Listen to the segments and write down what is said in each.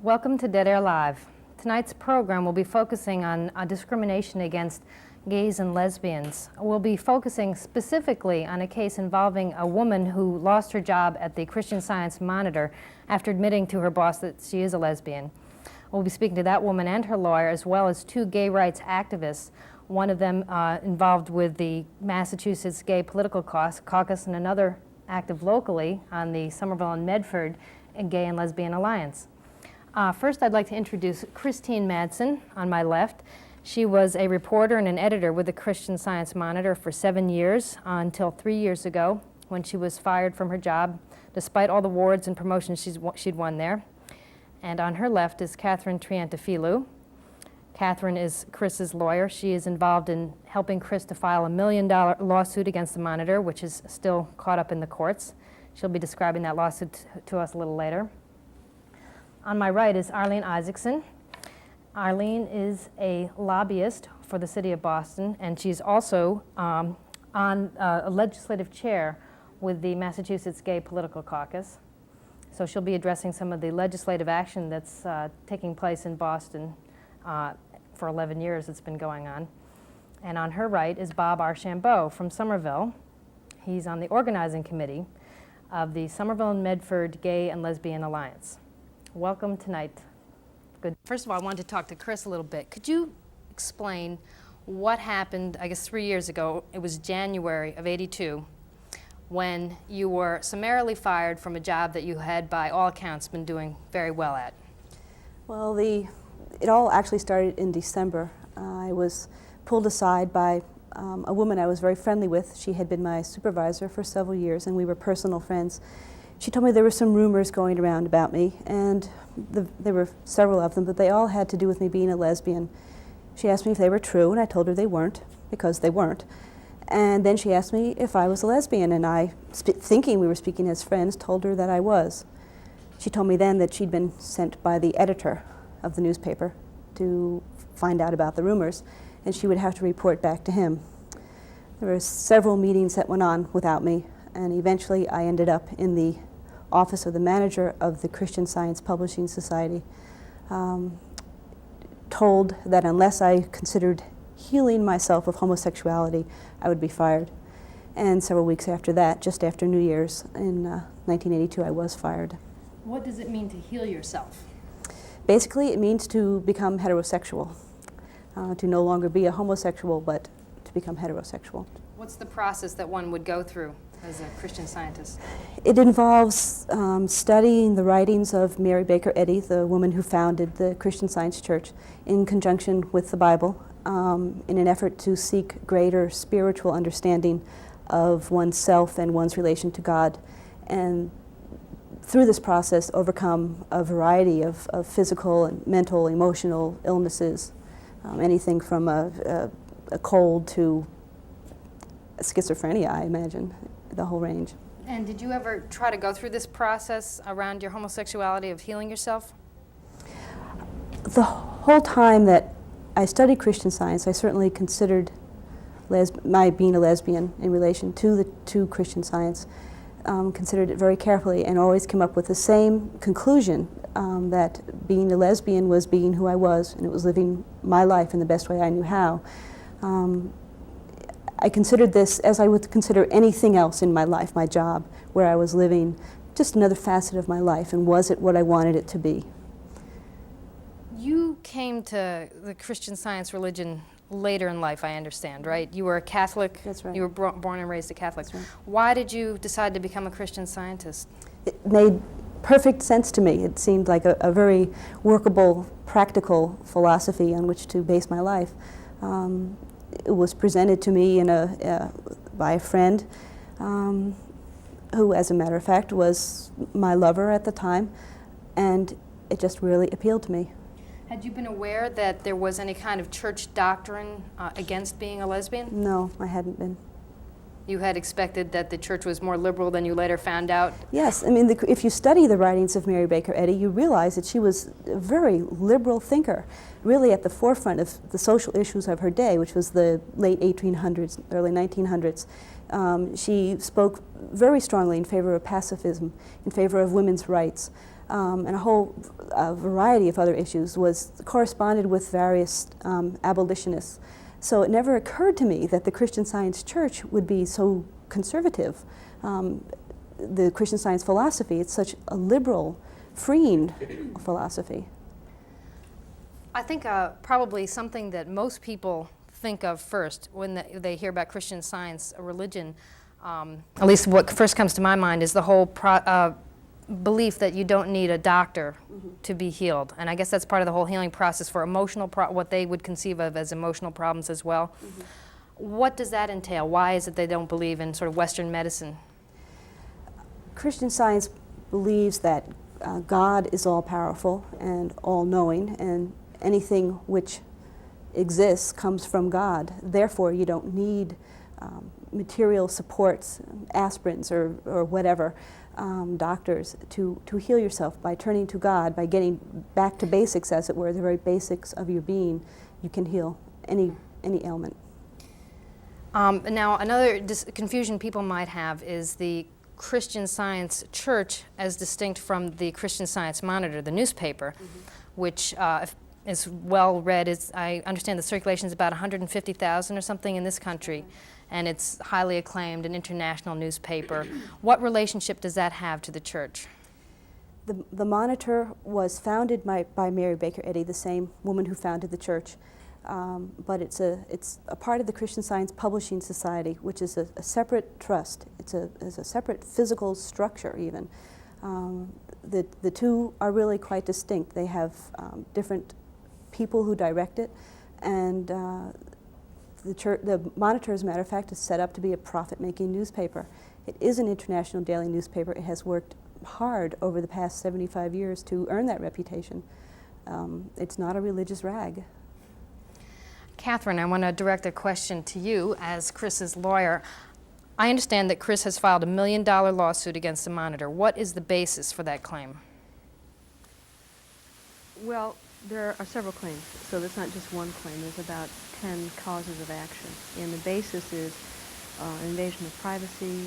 Welcome to Dead Air Live. Tonight's program will be focusing on discrimination against gays and lesbians. We'll be focusing specifically on a case involving a woman who lost her job at the Christian Science Monitor after admitting to her boss that she is a lesbian. We'll be speaking to that woman and her lawyer, as well as two gay rights activists, one of them involved with the Massachusetts Gay Political Caucus and another active locally on the Somerville and Medford Gay and Lesbian Alliance. First, I'd like to introduce Christine Madsen on my left. She was a reporter and an editor with the Christian Science Monitor for 7 years until 3 years ago when she was fired from her job despite all the awards and promotions she'd won there. And on her left is Catherine Triantafilou. Catherine is Chris's lawyer. She is involved in helping Chris to file $1 million lawsuit against the Monitor, which is still caught up in the courts. She'll be describing that lawsuit to us a little later. On my right is Arlene Isaacson. Arlene is a lobbyist for the city of Boston, and she's also on a legislative chair with the Massachusetts Gay Political Caucus. So she'll be addressing some of the legislative action that's taking place in Boston. For 11 years it's been going on. And on her right is Bob Archambault from Somerville. He's on the organizing committee of the Somerville and Medford Gay and Lesbian Alliance. Welcome tonight. Good. First of all, I wanted to talk to Chris a little bit. Could you explain what happened, I guess 3 years ago, it was January of '82, when you were summarily fired from a job that you had, by all accounts, been doing very well at? Well, it all actually started in December. I was pulled aside by a woman I was very friendly with. She had been my supervisor for several years, and we were personal friends. She told me there were some rumors going around about me, and there were several of them, but they all had to do with me being a lesbian. She asked me if they were true, and I told her they weren't, because they weren't. And then she asked me if I was a lesbian, and I, thinking we were speaking as friends, told her that I was. She told me then that she'd been sent by the editor of the newspaper to find out about the rumors, and she would have to report back to him. There were several meetings that went on without me, and eventually I ended up in the office of the manager of the Christian Science Publishing Society, told that unless I considered healing myself of homosexuality, I would be fired. And several weeks after that, just after New Year's in 1982, I was fired. What does it mean to heal yourself? Basically, it means to become heterosexual, to no longer be a homosexual, but to become heterosexual. What's the process that one would go through as a Christian Scientist? It involves studying the writings of Mary Baker Eddy, the woman who founded the Christian Science Church, in conjunction with the Bible, in an effort to seek greater spiritual understanding of oneself and one's relation to God, and through this process overcome a variety of physical and mental, emotional illnesses, anything from a cold to schizophrenia, I imagine, the whole range. And did you ever try to go through this process around your homosexuality of healing yourself? The whole time that I studied Christian Science, I certainly considered my being a lesbian in relation to Christian Science, considered it very carefully, and always came up with the same conclusion, that being a lesbian was being who I was, and it was living my life in the best way I knew how. I considered this as I would consider anything else in my life, my job, where I was living just another facet of my life, and was it what I wanted it to be? You came to the Christian Science religion later in life, I understand, right? You were a Catholic. That's right. You were born and raised a Catholic. That's right. Why did you decide to become a Christian Scientist? It made perfect sense to me. It seemed like a very workable, practical philosophy on which to base my life. It was presented to me by a friend who, as a matter of fact, was my lover at the time, and it just really appealed to me. Had you been aware that there was any kind of church doctrine against being a lesbian? No, I hadn't been. You had expected that the church was more liberal than you later found out? Yes, I mean, if you study the writings of Mary Baker Eddy, you realize that she was a very liberal thinker, really at the forefront of the social issues of her day, which was the late 1800s, early 1900s. She spoke very strongly in favor of pacifism, in favor of women's rights. and a whole variety of other issues, was corresponded with various abolitionists. So it never occurred to me that the Christian Science Church would be so conservative. The Christian Science philosophy, it's such a liberal, freeing philosophy. I think probably something that most people think of first when they hear about Christian Science, a religion, at least what first comes to my mind is the whole belief that you don't need a doctor to be healed. And I guess that's part of the whole healing process for emotional, what they would conceive of as emotional problems as well. What does that entail? Why is it they don't believe in sort of Western medicine? Christian Science believes that God is all-powerful and all-knowing, and anything which exists comes from God. Therefore, you don't need material supports, aspirins or whatever, doctors to heal yourself. By turning to God, by getting back to basics, as it were, the very basics of your being, you can heal any ailment. Now, another confusion people might have is the Christian Science Church as distinct from the Christian Science Monitor, the newspaper, which is well read. I understand the circulation is about 150,000 or something in this country, and it's highly acclaimed, an international newspaper. What relationship does that have to the church? The Monitor was founded by Mary Baker Eddy, the same woman who founded the church. But it's a part of the Christian Science Publishing Society, which is a separate trust. It's a separate physical structure even. The two are really quite distinct. They have different people who direct it, and the Monitor, as a matter of fact, is set up to be a profit-making newspaper. It is an international daily newspaper. It has worked hard over the past 75 years to earn that reputation. It's not a religious rag. Catherine, I want to direct a question to you as Chris's lawyer. I understand that Chris has filed a $1 million lawsuit against the Monitor. What is the basis for that claim? Well, there are several claims, so there's not just one claim. There's about 10 causes of action, and the basis is invasion of privacy,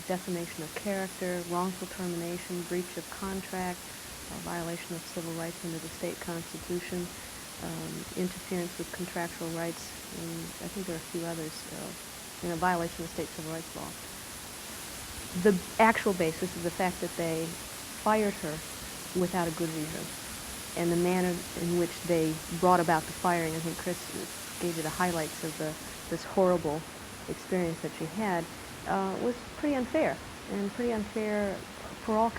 defamation of character, wrongful termination, breach of contract, violation of civil rights under the state constitution, interference with contractual rights, and I think there are a few others, violation of state civil rights law. The actual basis is the fact that they fired her without a good reason, and the manner in which they brought about the firing. I think Chris gave you the highlights of this horrible experience that she had, was pretty unfair, and pretty unfair for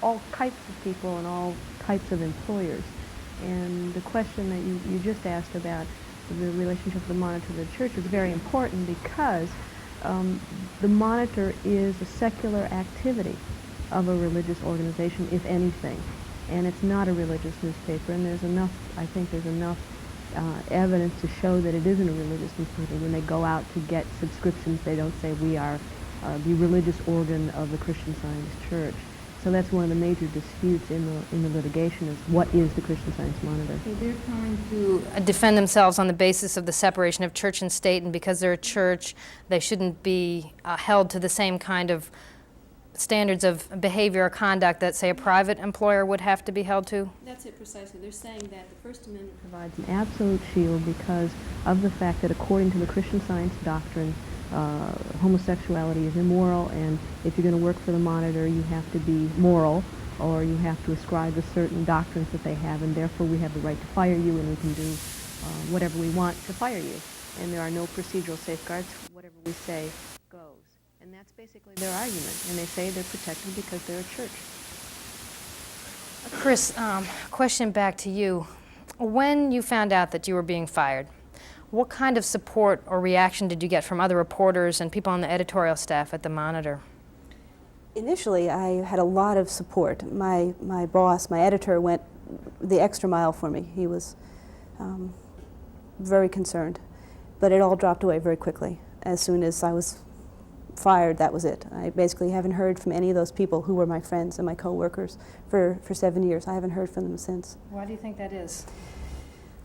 all types of people and all types of employers. And the question that you just asked about the relationship of the Monitor to the church is very important, because the Monitor is a secular activity of a religious organization, if anything. And it's not a religious newspaper, and I think there's enough evidence to show that it isn't a religious newspaper. When they go out to get subscriptions, they don't say we are the religious organ of the Christian Science Church. So that's one of the major disputes in the litigation, is what is the Christian Science Monitor. So they're trying to defend themselves on the basis of the separation of church and state, and because they're a church, they shouldn't be held to the same kind of standards of behavior or conduct that, say, a private employer would have to be held to? That's it precisely. They're saying that the First Amendment provides an absolute shield because of the fact that, according to the Christian Science doctrine, homosexuality is immoral, and if you're going to work for the Monitor, you have to be moral, or you have to ascribe to certain doctrines that they have, and therefore we have the right to fire you, and we can do whatever we want to fire you. And there are no procedural safeguards. Whatever we say goes. And that's basically their argument. And they say they're protected because they're a church. Chris, question back to you. When you found out that you were being fired, what kind of support or reaction did you get from other reporters and people on the editorial staff at the Monitor? Initially, I had a lot of support. My boss, my editor, went the extra mile for me. He was very concerned. But it all dropped away very quickly. As soon as I was fired, that was it. I basically haven't heard from any of those people who were my friends and my co-workers for 7 years. I haven't heard from them since. Why do you think that is?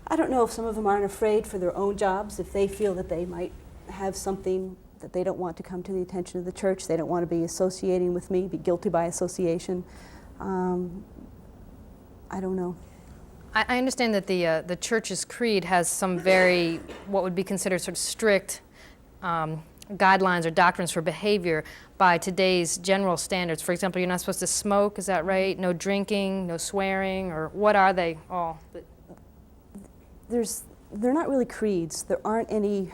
I don't know if some of them aren't afraid for their own jobs, if they feel that they might have something that they don't want to come to the attention of the church. They don't want to be associating with me, be guilty by association. I don't know. I understand that the church's creed has some very, what would be considered sort of strict guidelines or doctrines for behavior by today's general standards. For example, you're not supposed to smoke, is that right? No drinking, no swearing, or what are they all? They're not really creeds. There aren't any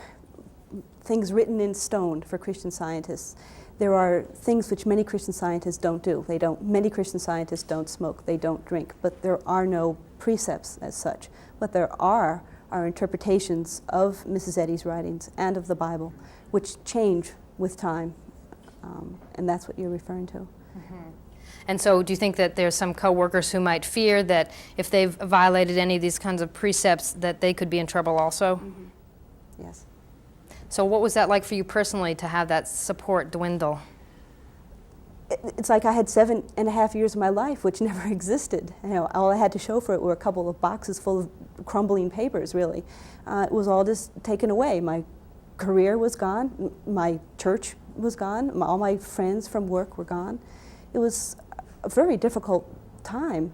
things written in stone for Christian Scientists. There are things which many Christian Scientists don't do. Many Christian Scientists don't smoke, they don't drink, but there are no precepts as such. What there are interpretations of Mrs. Eddy's writings and of the Bible, which change with time, and that's what you're referring to. Mm-hmm. And so do you think that there's some co-workers who might fear that if they've violated any of these kinds of precepts that they could be in trouble also? Mm-hmm. Yes. So what was that like for you personally to have that support dwindle? It's like I had 7.5 years of my life which never existed. All I had to show for it were a couple of boxes full of crumbling papers, really. It was all just taken away. My career was gone, my church was gone, all my friends from work were gone. It was a very difficult time.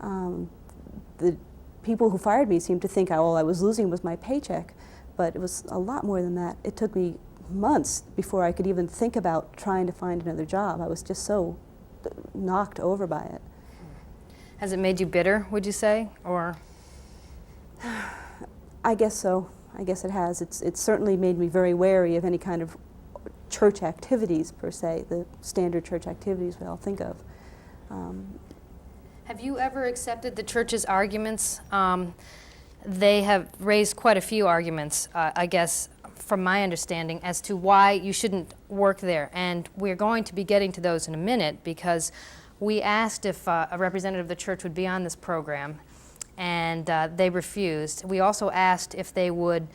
The people who fired me seemed to think all I was losing was my paycheck, but it was a lot more than that. It took me months before I could even think about trying to find another job. I was just so knocked over by it. Has it made you bitter, would you say, or? I guess so. I guess it has. It's certainly made me very wary of any kind of church activities, per se, the standard church activities we all think of. Have you ever accepted the church's arguments? They have raised quite a few arguments, I guess, from my understanding, as to why you shouldn't work there. And we're going to be getting to those in a minute, because we asked if a representative of the church would be on this program, and they refused. We also asked if they would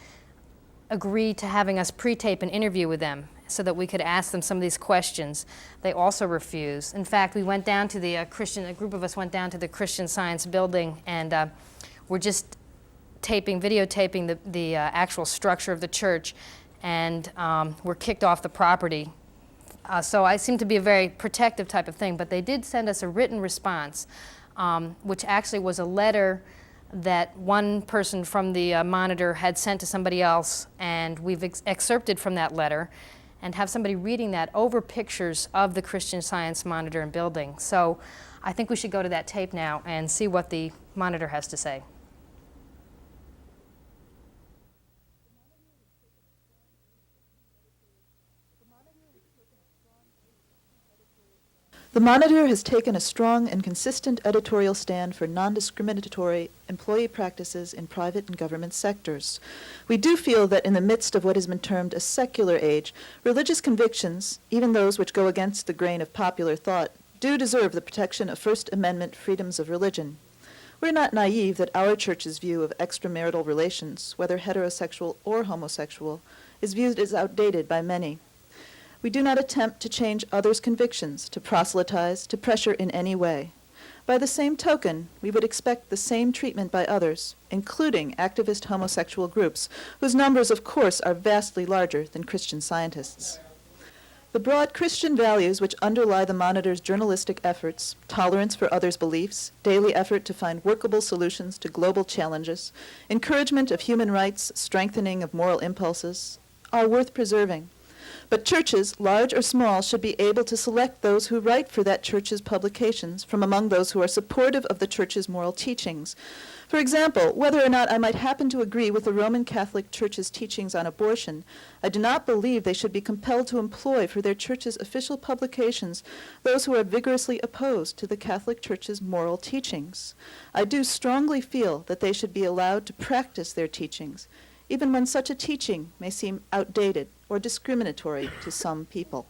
agree to having us pre-tape an interview with them so that we could ask them some of these questions. They also refused. In fact, we went down to the a group of us went down to the Christian Science building, and we're just videotaping the actual structure of the church, and were kicked off the property. So I seem to be a very protective type of thing, but they did send us a written response, which actually was a letter that one person from the Monitor had sent to somebody else, and we've excerpted from that letter and have somebody reading that over pictures of the Christian Science Monitor and building. So I think we should go to that tape now and see what the Monitor has to say. The Monitor has taken a strong and consistent editorial stand for non-discriminatory employee practices in private and government sectors. We do feel that in the midst of what has been termed a secular age, religious convictions, even those which go against the grain of popular thought, do deserve the protection of First Amendment freedoms of religion. We're not naive that our church's view of extramarital relations, whether heterosexual or homosexual, is viewed as outdated by many. We do not attempt to change others' convictions, to proselytize, to pressure in any way. By the same token, we would expect the same treatment by others, including activist homosexual groups, whose numbers, of course, are vastly larger than Christian Scientists. The broad Christian values which underlie the Monitor's journalistic efforts, tolerance for others' beliefs, daily effort to find workable solutions to global challenges, encouragement of human rights, strengthening of moral impulses, are worth preserving. But churches, large or small, should be able to select those who write for that church's publications from among those who are supportive of the church's moral teachings. For example, whether or not I might happen to agree with the Roman Catholic Church's teachings on abortion, I do not believe they should be compelled to employ for their church's official publications those who are vigorously opposed to the Catholic Church's moral teachings. I do strongly feel that they should be allowed to practice their teachings, even when such a teaching may seem outdated or discriminatory to some people.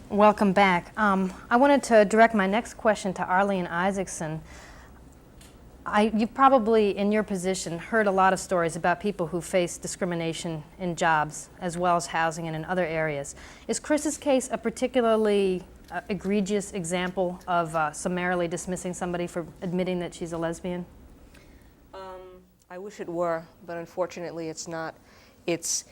Welcome back. I wanted to direct my next question to Arlene Isaacson. You've probably, in your position, heard a lot of stories about people who face discrimination in jobs, as well as housing and in other areas. Is Chris's case a particularly egregious example of summarily dismissing somebody for admitting that she's a lesbian? I wish it were, but unfortunately it's not. It's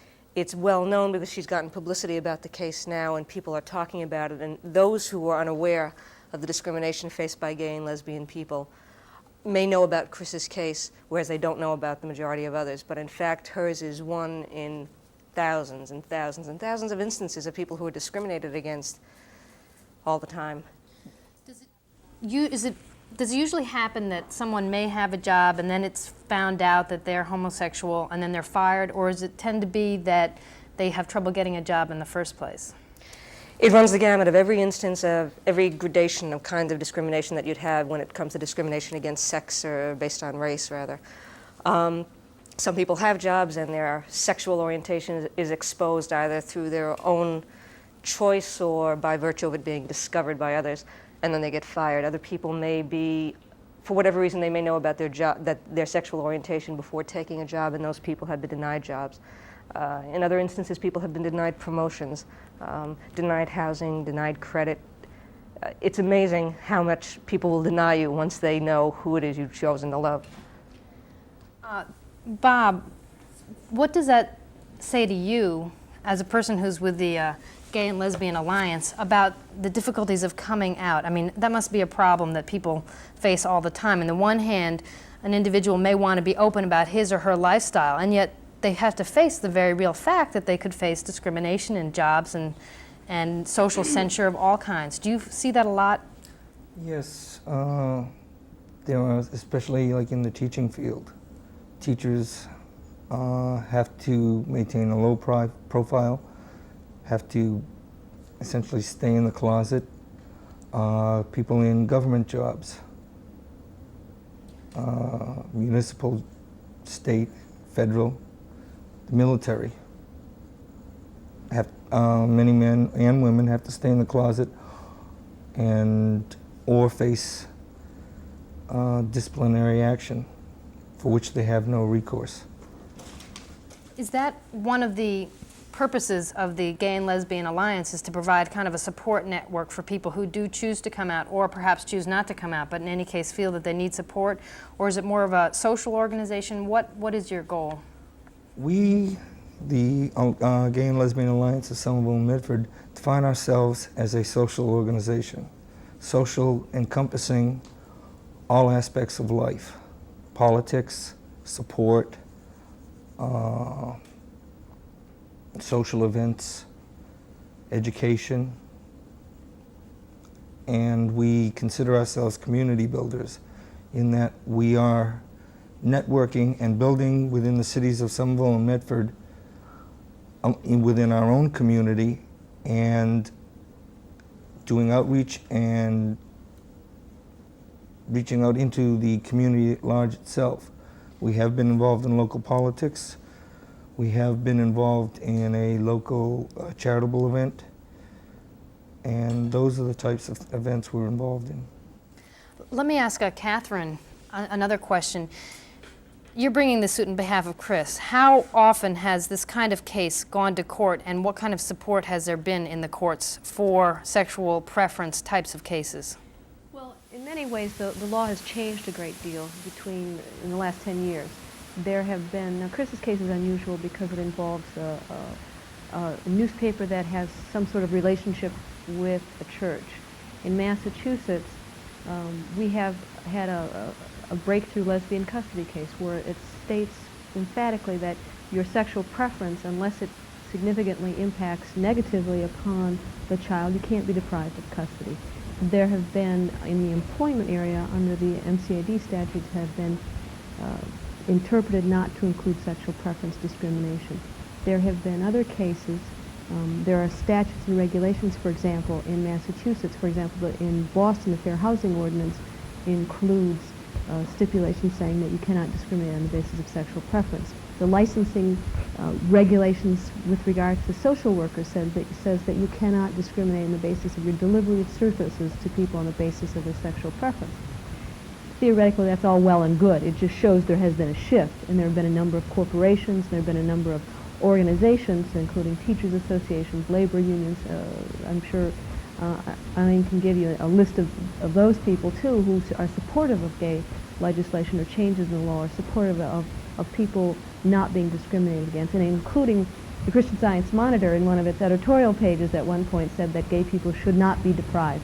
well known because she's gotten publicity about the case now and people are talking about it, and those who are unaware of the discrimination faced by gay and lesbian people may know about Chris's case, whereas they don't know about the majority of others. But in fact, hers is one in thousands and thousands and thousands of instances of people who are discriminated against all the time. Does it usually happen that someone may have a job and then it's found out that they're homosexual and then they're fired, or does it tend to be that they have trouble getting a job in the first place? It runs the gamut of every instance of every gradation of kinds of discrimination that you'd have when it comes to discrimination against sex or based on race, rather. Some people have jobs and their sexual orientation is exposed either through their own choice or by virtue of it being discovered by others, and then they get fired. Other people may be, for whatever reason, they may know about their job, that their sexual orientation before taking a job, and those people have been denied jobs. In other instances, people have been denied promotions, denied housing, denied credit. It's amazing how much people will deny you once they know who it is you've chosen to love. Bob, what does that say to you as a person who's with the Gay and Lesbian Alliance about the difficulties of coming out? I mean, that must be a problem that people face all the time. On the one hand, an individual may want to be open about his or her lifestyle, and yet they have to face the very real fact that they could face discrimination in jobs and social censure of all kinds. Do you see that a lot? Yes, there are, especially like in the teaching field. Teachers have to maintain a low profile, have to essentially stay in the closet. People in government jobs, municipal, state, federal, the military, have many men and women have to stay in the closet and or face disciplinary action for which they have no recourse. Is that one of the purposes of the Gay and Lesbian Alliance, is to provide kind of a support network for people who do choose to come out or perhaps choose not to come out, but in any case feel that they need support? Or is it more of a social organization? What is your goal? We, the Gay and Lesbian Alliance of Somerville and Medford, define ourselves as a social organization. Social encompassing all aspects of life. Politics, support, social events, education, and we consider ourselves community builders in that we are networking and building within the cities of Somerville and Medford within our own community and doing outreach and reaching out into the community at large itself. We have been involved in local politics. We have been involved in a local charitable event, and those are the types of events we're involved in. Let me ask Catherine another question. You're bringing this suit on behalf of Chris. How often has this kind of case gone to court, and what kind of support has there been in the courts for sexual preference types of cases? Well, in many ways, the law has changed a great deal in the last 10 years. There have been, now Chris's case is unusual because it involves a newspaper that has some sort of relationship with a church. In Massachusetts, we have had a breakthrough lesbian custody case where it states emphatically that your sexual preference, unless it significantly impacts negatively upon the child, you can't be deprived of custody. There have been, in the employment area, under the MCAD statutes, have been interpreted not to include sexual preference discrimination. There have been other cases. There are statutes and regulations, for example, in Massachusetts. For example, in Boston, the Fair Housing Ordinance includes stipulations saying that you cannot discriminate on the basis of sexual preference. The licensing regulations with regard to social workers says that you cannot discriminate on the basis of your delivery of services to people on the basis of their sexual preference. Theoretically, that's all well and good. It just shows there has been a shift, and there have been a number of corporations, there have been a number of organizations, including teachers associations, labor unions. I'm sure Eileen can give you a list of those people, too, who are supportive of gay legislation or changes in the law, or supportive of of people not being discriminated against, and including the Christian Science Monitor in one of its editorial pages at one point said that gay people should not be deprived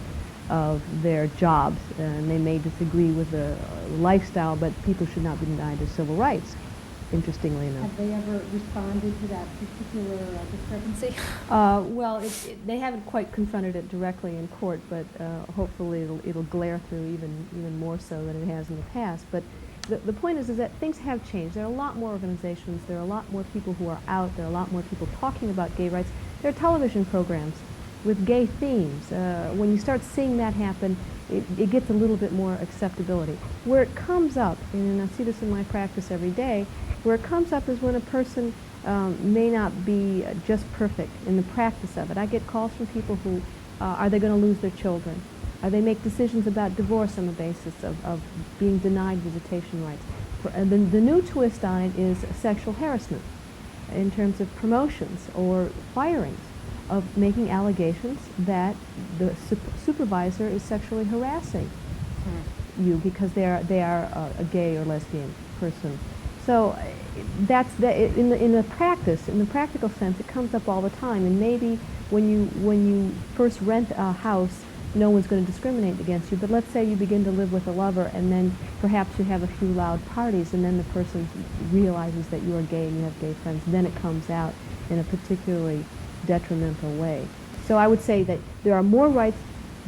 of their jobs, and they may disagree with the lifestyle, but people should not be denied their civil rights, interestingly enough. Have they ever responded to that particular discrepancy? Well, they haven't quite confronted it directly in court, but hopefully it'll glare through even more so than it has in the past. But the point is that things have changed. There are a lot more organizations. There are a lot more people who are out. There are a lot more people talking about gay rights. There are television programs with gay themes. When you start seeing that happen, it gets a little bit more acceptability. Where it comes up, and I see this in my practice every day, where it comes up is when a person may not be just perfect in the practice of it. I get calls from people who, are they going to lose their children? They make decisions about divorce on the basis of being denied visitation rights. The new twist on it is sexual harassment in terms of promotions or firings, of making allegations that the supervisor is sexually harassing you because they are a gay or lesbian person. So in the practical sense, it comes up all the time. And maybe when you first rent a house, no one's going to discriminate against you. But let's say you begin to live with a lover, and then perhaps you have a few loud parties, and then the person realizes that you are gay and you have gay friends. Then it comes out in a particularly detrimental way. So I would say that there are more rights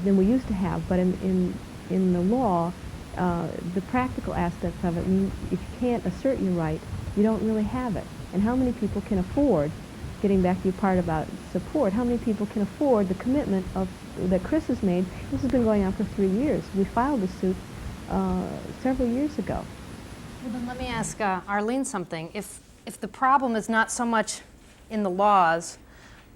than we used to have, but in the law, the practical aspects of it mean if you can't assert your right, you don't really have it. And how many people can afford, getting back to your part about support, how many people can afford the commitment that Chris has made? This has been going on for 3 years. We filed the suit several years ago. Well, then let me ask Arlene something. If the problem is not so much in the laws,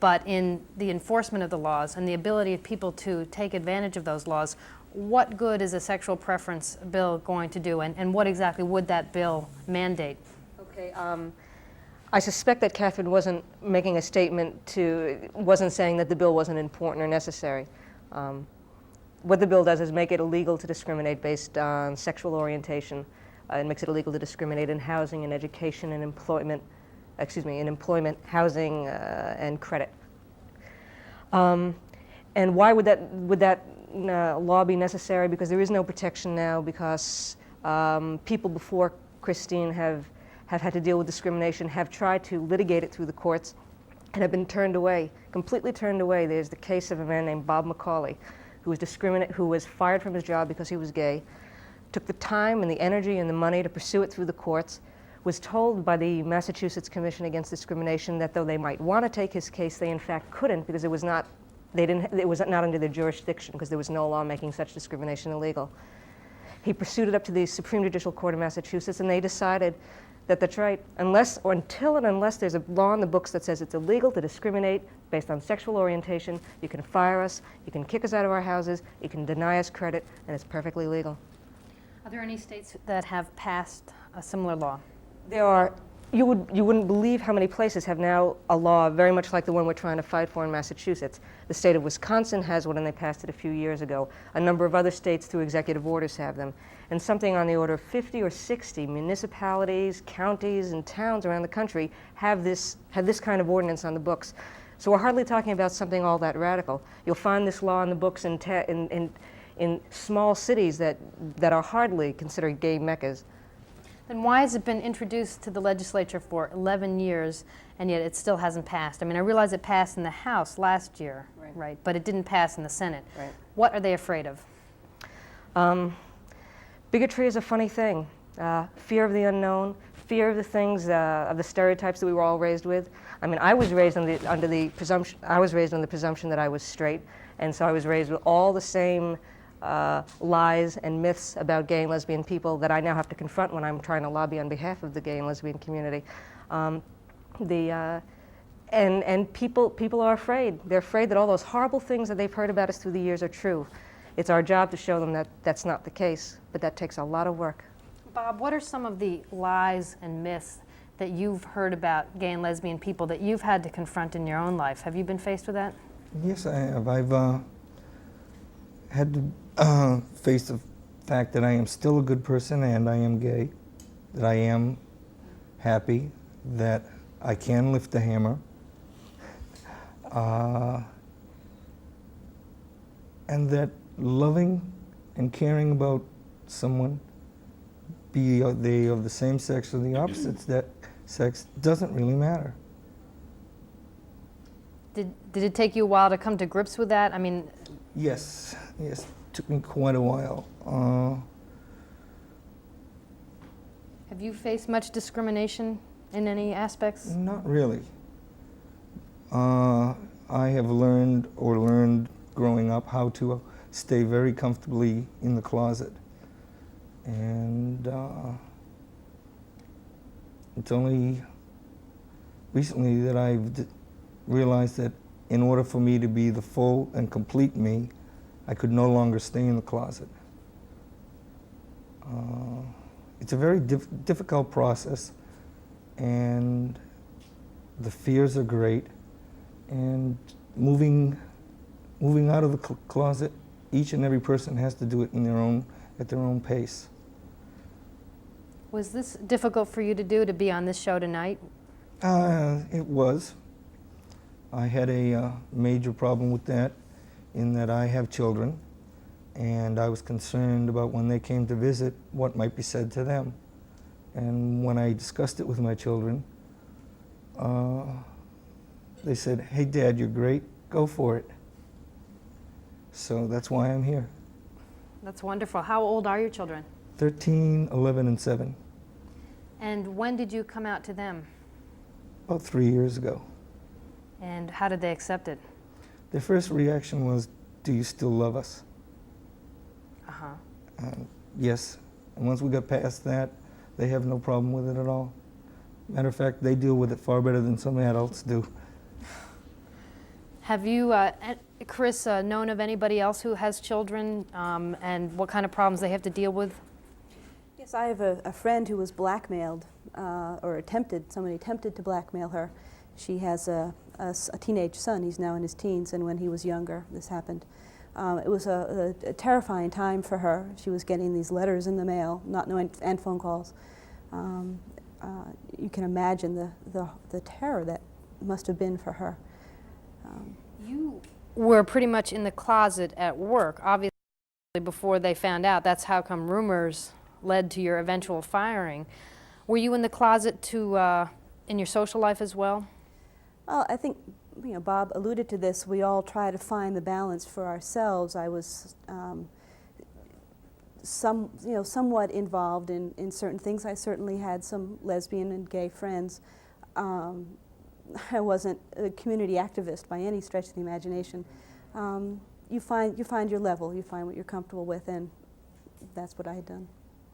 but in the enforcement of the laws and the ability of people to take advantage of those laws, what good is a sexual preference bill going to do, and what exactly would that bill mandate? Okay, I suspect that Catherine wasn't making a statement wasn't saying that the bill wasn't important or necessary. What the bill does is make it illegal to discriminate based on sexual orientation. It makes it illegal to discriminate in housing and education and employment, housing, and credit. And why would that law be necessary? Because there is no protection now, because people before Christine have had to deal with discrimination, have tried to litigate it through the courts, and have been turned away, completely turned away. There's the case of a man named Bob McCauley, who was fired from his job because he was gay, took the time and the energy and the money to pursue it through the courts, was told by the Massachusetts Commission Against Discrimination that though they might want to take his case, they in fact couldn't, because it was not under their jurisdiction, because there was no law making such discrimination illegal. He pursued it up to the Supreme Judicial Court of Massachusetts, and they decided that that's right, unless there's a law in the books that says it's illegal to discriminate based on sexual orientation, you can fire us, you can kick us out of our houses, you can deny us credit, and it's perfectly legal. Are there any states that have passed a similar law? There are. You wouldn't believe how many places have now a law very much like the one we're trying to fight for in Massachusetts. The state of Wisconsin has one, and they passed it a few years ago. A number of other states, through executive orders, have them. And something on the order of 50 or 60 municipalities, counties, and towns around the country have this kind of ordinance on the books. So we're hardly talking about something all that radical. You'll find this law on the books in small cities that are hardly considered gay meccas. Then why has it been introduced to the legislature for 11 years, and yet it still hasn't passed? I mean, I realize it passed in the House last year, right? But it didn't pass in the Senate. Right. What are they afraid of? Bigotry is a funny thing. Fear of the unknown, fear of the things, of the stereotypes that we were all raised with. I mean, I was raised under the presumption that I was straight, and so I was raised with all the same lies and myths about gay and lesbian people that I now have to confront when I'm trying to lobby on behalf of the gay and lesbian community. And people are afraid. They're afraid that all those horrible things that they've heard about us through the years are true. It's our job to show them that that's not the case, but that takes a lot of work. Bob, what are some of the lies and myths that you've heard about gay and lesbian people that you've had to confront in your own life? Have you been faced with that? Yes, I have. I've had to face the fact that I am still a good person and I am gay, that I am happy that I can lift a hammer, and that loving and caring about someone, be they of the same sex or the opposite sex, doesn't really matter. Did it take you a while to come to grips with that? I mean, Yes, it took me quite a while. have you faced much discrimination in any aspects? Not really. I have learned growing up how to stay very comfortably in the closet. And it's only recently that I've realized that in order for me to be the full and complete me, I could no longer stay in the closet. It's a very difficult process, and the fears are great. And moving out of the closet, each and every person has to do it at their own pace. Was this difficult for you to do, to be on this show tonight? It was. I had a major problem with that, in that I have children, and I was concerned about when they came to visit what might be said to them. And when I discussed it with my children, they said, "Hey, Dad, you're great. Go for it." So that's why I'm here. That's wonderful. How old are your children? 13, 11, and 7. And when did you come out to them? About 3 years ago. And how did they accept it? Their first reaction was, "Do you still love us?" Uh-huh. Yes. And once we got past that, they have no problem with it at all. Matter of fact, they deal with it far better than some adults do. Have you, Chris, known of anybody else who has children, and what kind of problems they have to deal with? Yes, I have a friend who was blackmailed, or somebody attempted to blackmail her. She has a teenage son. He's now in his teens, and when he was younger, this happened. It was a terrifying time for her. She was getting these letters in the mail, not knowing, and phone calls. You can imagine the terror that must have been for her. You were pretty much in the closet at work, obviously, before they found out. That's how come rumors led to your eventual firing. Were you in the closet in your social life as well? Well, I think, Bob alluded to this. We all try to find the balance for ourselves. I was somewhat involved in certain things. I certainly had some lesbian and gay friends. I wasn't a community activist by any stretch of the imagination. You find your level. You find what you're comfortable with, and that's what I had done.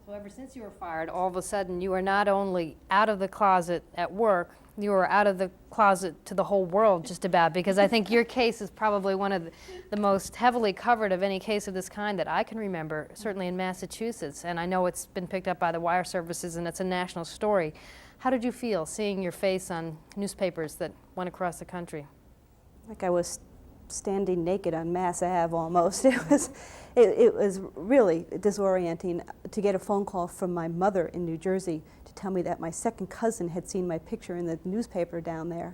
So ever since you were fired, all of a sudden you are not only out of the closet at work, you are out of the closet to the whole world just about, because I think your case is probably one of the most heavily covered of any case of this kind that I can remember, certainly in Massachusetts. And I know it's been picked up by the wire services, and it's a national story. How did you feel seeing your face on newspapers that went across the country? Like I was standing naked on Mass Ave almost. It was really disorienting to get a phone call from my mother in New Jersey to tell me that my second cousin had seen my picture in the newspaper down there,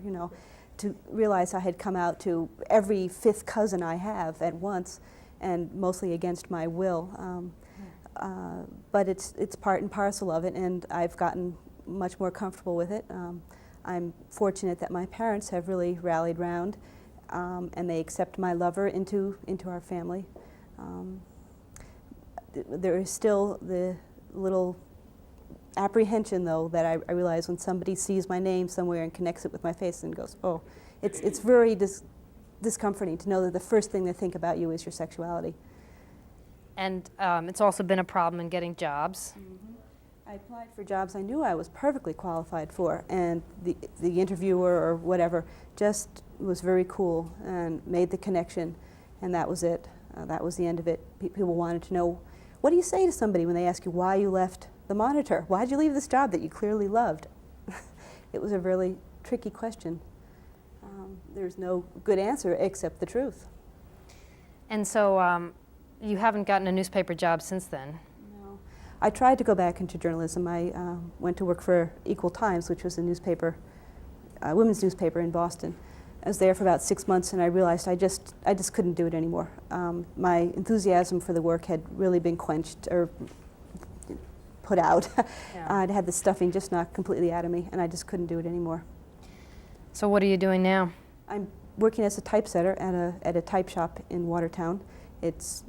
to realize I had come out to every fifth cousin I have at once, and mostly against my will. But it's part and parcel of it, and I've gotten much more comfortable with it. I'm fortunate that my parents have really rallied round, and they accept my lover into our family. There is still the little apprehension, though, that I realize when somebody sees my name somewhere and connects it with my face and goes, "Oh," it's very discomforting to know that the first thing they think about you is your sexuality. And it's also been a problem in getting jobs. Mm-hmm. I applied for jobs I knew I was perfectly qualified for, and the interviewer or whatever just was very cool and made the connection, and that was it. That was the end of it. People wanted to know, what do you say to somebody when they ask you why you left the Monitor? Why did you leave this job that you clearly loved? It was a really tricky question. There's no good answer except the truth. And so you haven't gotten a newspaper job since then? No. I tried to go back into journalism. I went to work for Equal Times, which was a newspaper, women's newspaper in Boston. I was there for about 6 months, and I realized I just couldn't do it anymore. My enthusiasm for the work had really been quenched or put out. Yeah. I'd had the stuffing just knocked completely out of me, and I just couldn't do it anymore. So what are you doing now? I'm working as a typesetter at a type shop in Watertown. It's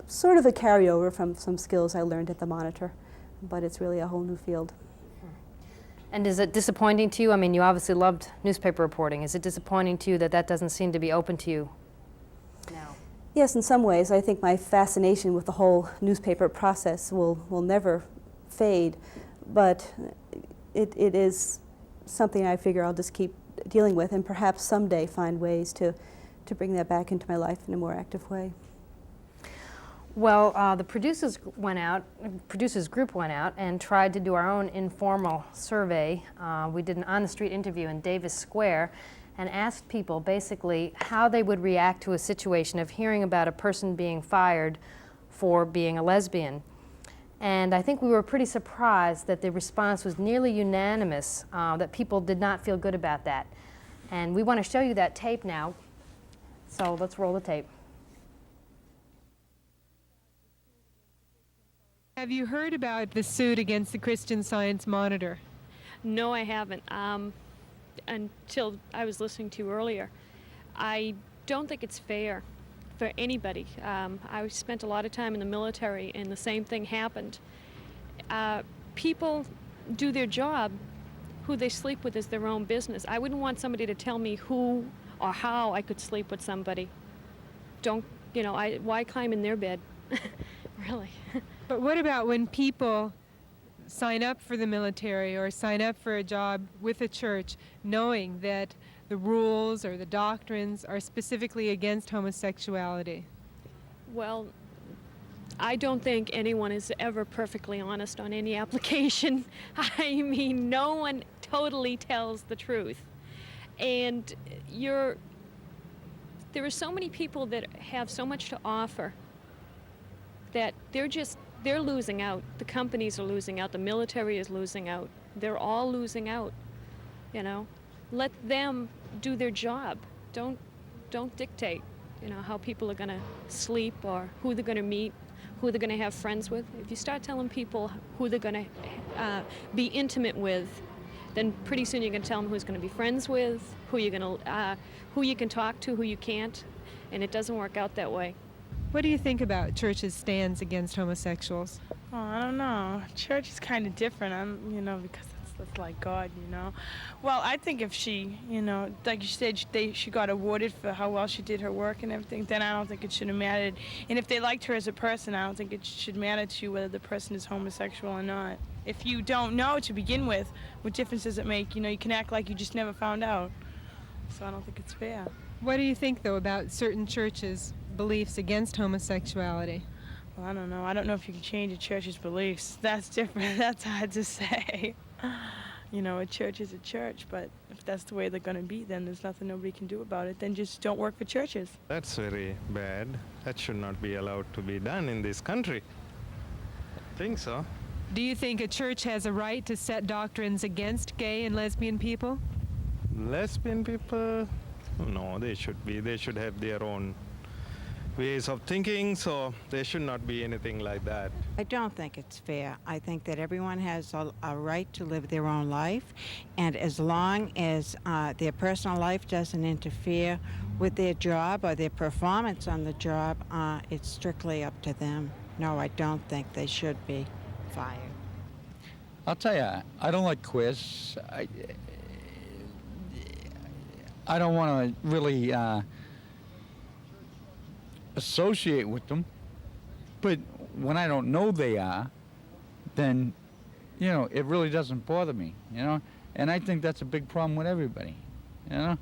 sort of a carryover from some skills I learned at the Monitor, but it's really a whole new field. And is it disappointing to you? I mean, you obviously loved newspaper reporting. Is it disappointing to you that that doesn't seem to be open to you now? Yes, in some ways. I think my fascination with the whole newspaper process will never fade, but it is something I figure I'll just keep dealing with, and perhaps someday find ways to bring that back into my life in a more active way. Well, the producers group went out and tried to do our own informal survey. We did an on-the-street interview in Davis Square and asked people basically how they would react to a situation of hearing about a person being fired for being a lesbian. And I think we were pretty surprised that the response was nearly unanimous, that people did not feel good about that. And we want to show you that tape now. So let's roll the tape. Have you heard about the suit against the Christian Science Monitor? No, I haven't, until I was listening to you earlier. I don't think it's fair for anybody. I spent a lot of time in the military, and the same thing happened. People do their job. Who they sleep with is their own business. I wouldn't want somebody to tell me who or how I could sleep with somebody. Don't, why climb in their bed? Really. But what about when people sign up for the military or sign up for a job with a church knowing that the rules or the doctrines are specifically against homosexuality? Well, I don't think anyone is ever perfectly honest on any application. I mean, no one totally tells the truth. And there are so many people that have so much to offer that they're losing out. The companies are losing out. The military is losing out. They're all losing out, Let them do their job. Don't dictate, how people are going to sleep or who they're going to meet, who they're going to have friends with. If you start telling people who they're going to be intimate with, then pretty soon you're going to tell them who's going to be friends with, who you can talk to, who you can't, and it doesn't work out that way. What do you think about churches' stands against homosexuals? Oh, I don't know. Church is kind of different, because that's like God, Well, I think if she, like you said, she got awarded for how well she did her work and everything, then I don't think it should have mattered. And if they liked her as a person, I don't think it should matter to you whether the person is homosexual or not. If you don't know to begin with, what difference does it make? You can act like you just never found out. So I don't think it's fair. What do you think, though, about certain churches' beliefs against homosexuality? Well, I don't know. I don't know if you can change a church's beliefs. That's different. That's hard to say. A church is a church, but if that's the way they're going to be, then there's nothing nobody can do about it. Then just don't work for churches. That's very bad. That should not be allowed to be done in this country. I think so. Do you think a church has a right to set doctrines against gay and lesbian people? Lesbian people? No, they should have their own ways of thinking, so there should not be anything like that. I don't think it's fair. I think that everyone has a right to live their own life, and as long as their personal life doesn't interfere with their job or their performance on the job, it's strictly up to them. No, I don't think they should be fired. I'll tell you, I don't like queers. I don't want to really associate with them, but when I don't know they are, then, it really doesn't bother me, and I think that's a big problem with everybody, and,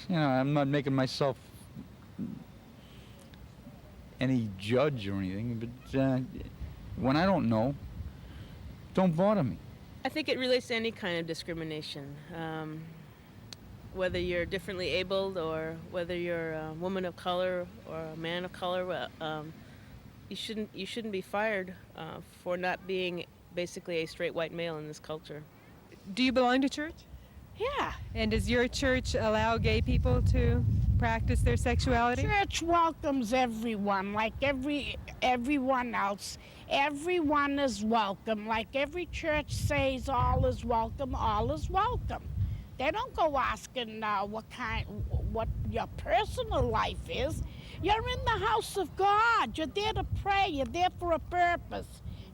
I'm not making myself any judge or anything, but when I don't know, don't bother me. I think it relates to any kind of discrimination. Whether you're differently abled or whether you're a woman of color or a man of color, you shouldn't be fired for not being basically a straight white male in this culture. Do you belong to church? Yeah. And does your church allow gay people to practice their sexuality? Church welcomes everyone, like everyone else. Everyone is welcome. Like every church says, all is welcome, all is welcome. They don't go asking what your personal life is. You're in the house of God. You're there to pray. You're there for a purpose.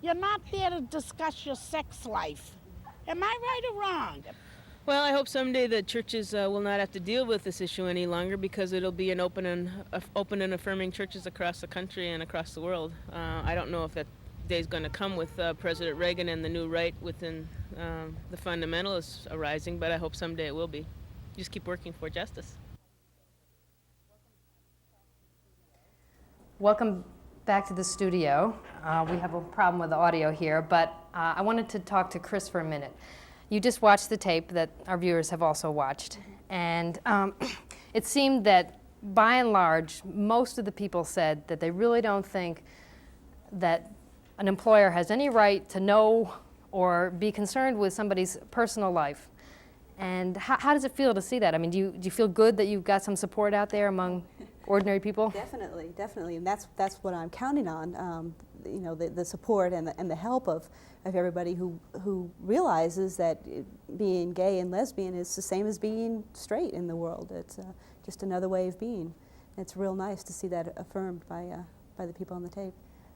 You're not there to discuss your sex life. Am I right or wrong? Well, I hope someday the churches will not have to deal with this issue any longer, because it'll be an open and affirming churches across the country and across the world. I don't know if that day's going to come with President Reagan and the new right within the fundamentalists arising, but I hope someday it will be. Just keep working for justice. Welcome back to the studio. We have a problem with the audio here, but I wanted to talk to Chris for a minute. You just watched the tape that our viewers have also watched, and it seemed that by and large, most of the people said that they really don't think that an employer has any right to know or be concerned with somebody's personal life. And how does it feel to see that? I mean, do you feel good that you've got some support out there among ordinary people? Definitely, definitely, and that's what I'm counting on. You know, the support and the help of everybody who realizes that being gay and lesbian is the same as being straight in the world. It's just another way of being. And it's real nice to see that affirmed by the people on the tape.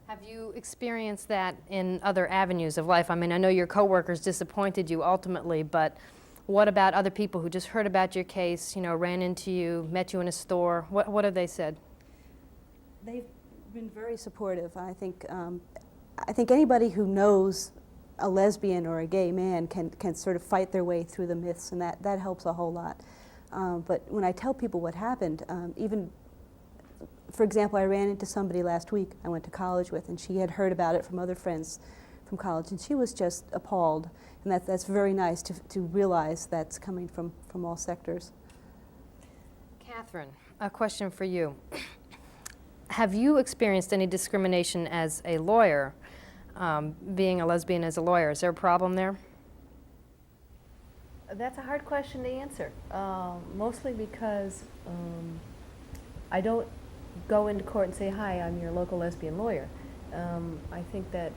Have you experienced that in other avenues of life? I mean, I know your coworkers disappointed you ultimately, but what about other people who just heard about your case, you know, ran into you, met you in a store? What have they said? They've been very supportive. I think anybody who knows a lesbian or a gay man can sort of fight their way through the myths, and that helps a whole lot. But when I tell people what happened, even, for example, I ran into somebody last week I went to college with, and she had heard about it from other friends from college, and she was just appalled. And that's very nice to realize that's coming from all sectors. Catherine, a question for you. Have you experienced any discrimination as a lawyer, being a lesbian as a lawyer? Is there a problem there? That's a hard question to answer, mostly because I don't go into court and say, hi, I'm your local lesbian lawyer. I think that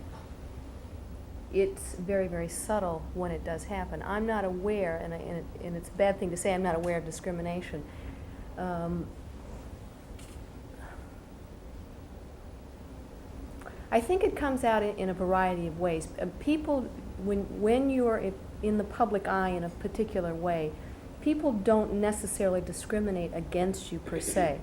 it's very, very subtle when it does happen. I'm not aware, and it's a bad thing to say, I'm not aware of discrimination. I think it comes out in a variety of ways. People, when you're in the public eye in a particular way, people don't necessarily discriminate against you per se.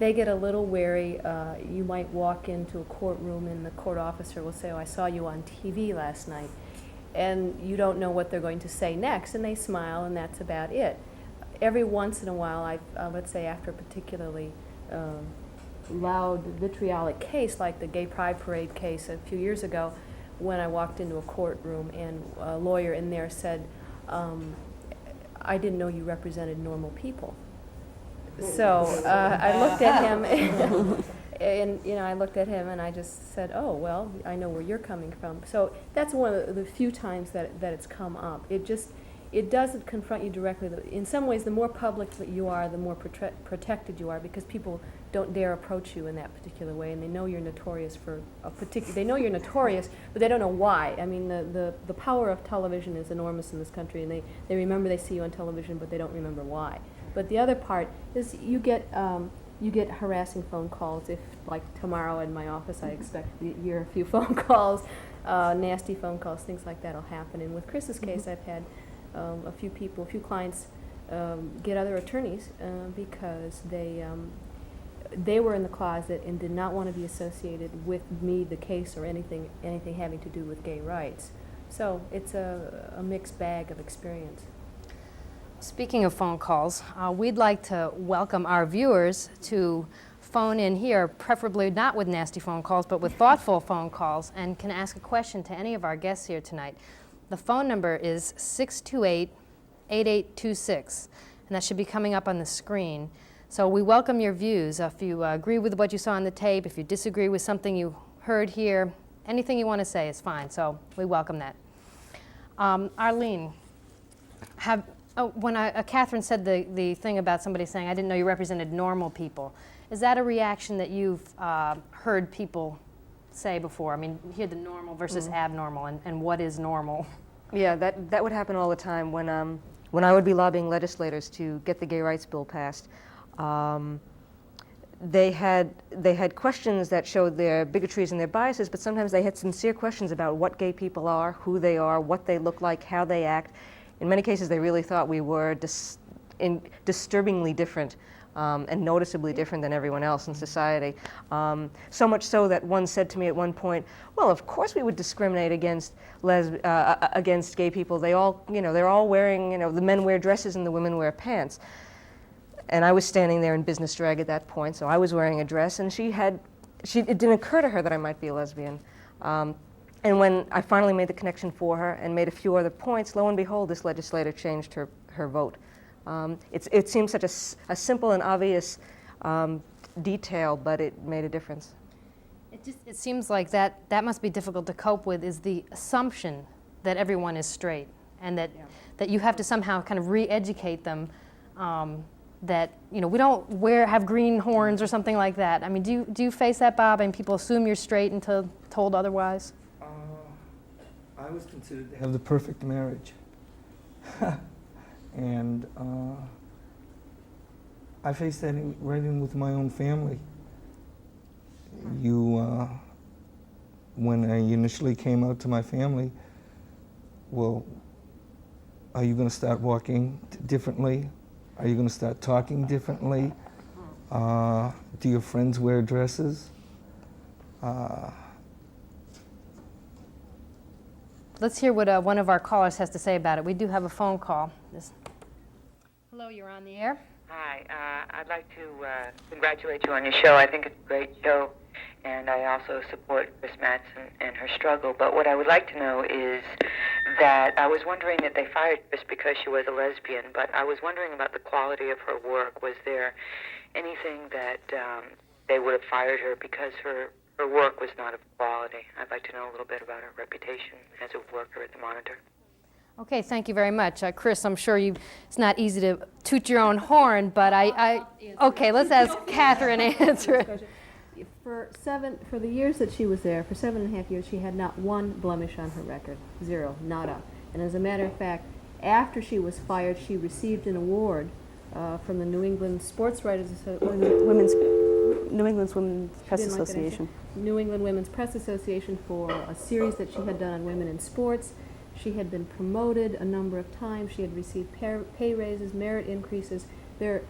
They get a little wary. You might walk into a courtroom and the court officer will say, oh, I saw you on TV last night. And you don't know what they're going to say next, and they smile, and that's about it. Every once in a while, let's say after a particularly loud, vitriolic case, like the Gay Pride Parade case a few years ago, when I walked into a courtroom and a lawyer in there said, I didn't know you represented normal people. So I looked at him, and I looked at him, and I just said, "Oh, well, I know where you're coming from." So that's one of the few times that it's come up. It doesn't confront you directly. In some ways, the more public that you are, the more protected you are, because people don't dare approach you in that particular way, and they know you're notorious for a particular. They know you're notorious, but they don't know why. I mean, the power of television is enormous in this country, and they remember they see you on television, but they don't remember why. But the other part is you get harassing phone calls. If, like tomorrow in my office, I expect to hear a few phone calls, nasty phone calls, things like that will happen. And with Chris's case, I've had a few clients get other attorneys because they were in the closet and did not want to be associated with me, the case, or anything having to do with gay rights. So it's a mixed bag of experience. Speaking of phone calls, we'd like to welcome our viewers to phone in here, preferably not with nasty phone calls, but with thoughtful phone calls, and can ask a question to any of our guests here tonight. The phone number is 628-8826, and that should be coming up on the screen. So we welcome your views. If you agree with what you saw on the tape, if you disagree with something you heard here. Anything you want to say is fine, so we welcome that. Arlene, when Catherine said the thing about somebody saying, I didn't know you represented normal people, is that a reaction that you've heard people say before? I mean, you hear the normal versus abnormal, and what is normal? Yeah, that would happen all the time when I would be lobbying legislators to get the gay rights bill passed. They had questions that showed their bigotries and their biases, but sometimes they had sincere questions about what gay people are, who they are, what they look like, how they act. In many cases, they really thought we were disturbingly different and noticeably different than everyone else in society. So much so that one said to me at one point, well, of course we would discriminate against gay people. They all, they're all wearing, the men wear dresses and the women wear pants. And I was standing there in business drag at that point, so I was wearing a dress, and it didn't occur to her that I might be a lesbian. And when I finally made the connection for her and made a few other points, lo and behold, this legislator changed her vote. It seems such a simple and obvious detail, but it made a difference. It seems like that must be difficult to cope with, is the assumption that everyone is straight, and that you have to somehow kind of re-educate them that we don't have green horns or something like that. I mean, do you face that, Bob? And people assume you're straight until told otherwise? I was considered to have the perfect marriage. And I faced that right in with my own family. When I initially came out to my family, well, are you going to start walking differently? Are you going to start talking differently? Do your friends wear dresses? Let's hear what one of our callers has to say about it. We do have a phone call. Hello, you're on the air. Hi, I'd like to congratulate you on your show. I think it's a great show, and I also support Chris Mattson and her struggle. But what I would like to know is that I was wondering that they fired Chris because she was a lesbian, but I was wondering about the quality of her work. Was there anything that they would have fired her because her work was not of quality? I'd like to know a little bit about her reputation as a worker at the Monitor. Okay, thank you very much. Chris, I'm sure it's not easy to toot your own horn, but okay, let's ask Catherine to answer it. For the years that she was there, for 7.5 years, she had not one blemish on her record. Zero, nada. And as a matter of fact, after she was fired, she received an award from the New England Sports Writers New England's Women's Press Association. New England Women's Press Association for a series that she had done on women in sports. She had been promoted a number of times. She had received pay raises, merit increases. There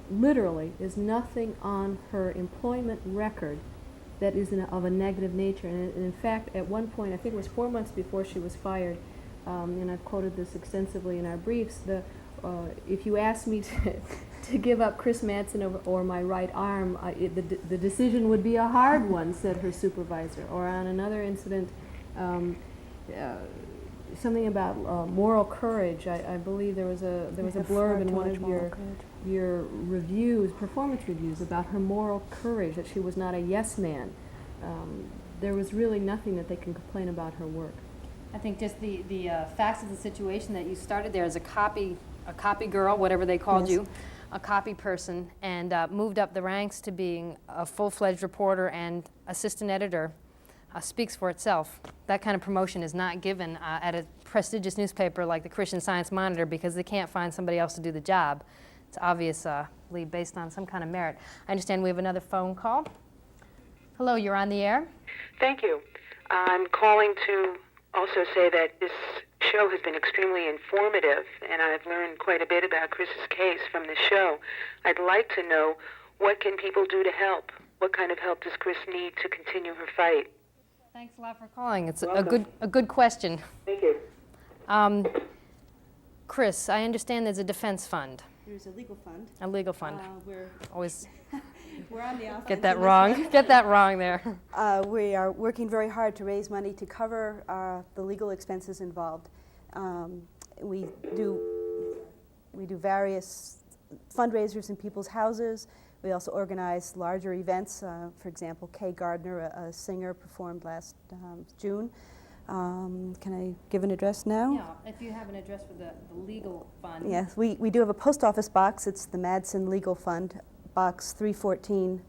literally is nothing on her employment record that is of a negative nature. And in fact, at one point, I think it was 4 months before she was fired, and I've quoted this extensively in our briefs, if you asked me to give up Chris Mattson or my right arm, the decision would be a hard one, said her supervisor. Or on another incident, something about moral courage. I believe there was a blurb in one of your reviews, performance reviews, about her moral courage, that she was not a yes man. There was really nothing that they can complain about her work. I think just the facts of the situation, that you started there as a copy girl, whatever they called you, a copy person, and moved up the ranks to being a full-fledged reporter and assistant editor, speaks for itself. That kind of promotion is not given at a prestigious newspaper like the Christian Science Monitor, because they can't find somebody else to do the job. It's obviously based on some kind of merit. I understand we have another phone call. Hello, you're on the air. Thank you. I'm calling to also say that this show has been extremely informative, and I've learned quite a bit about Chris's case from this show. I'd like to know, what can people do to help? What kind of help does Chris need to continue her fight? Thanks a lot for calling. It's a good question. Thank you. Chris, I understand there's a defense fund. There's a legal fund. A legal fund. We're on the offense. Get that wrong. Get that wrong there. We are working very hard to raise money to cover the legal expenses involved. We do various fundraisers in people's houses. We also organize larger events. For example, Kay Gardner, a singer, performed last June. Can I give an address now? Yeah, if you have an address for the legal fund. Yes, we do have a post office box. It's the Madsen Legal Fund, Box 314,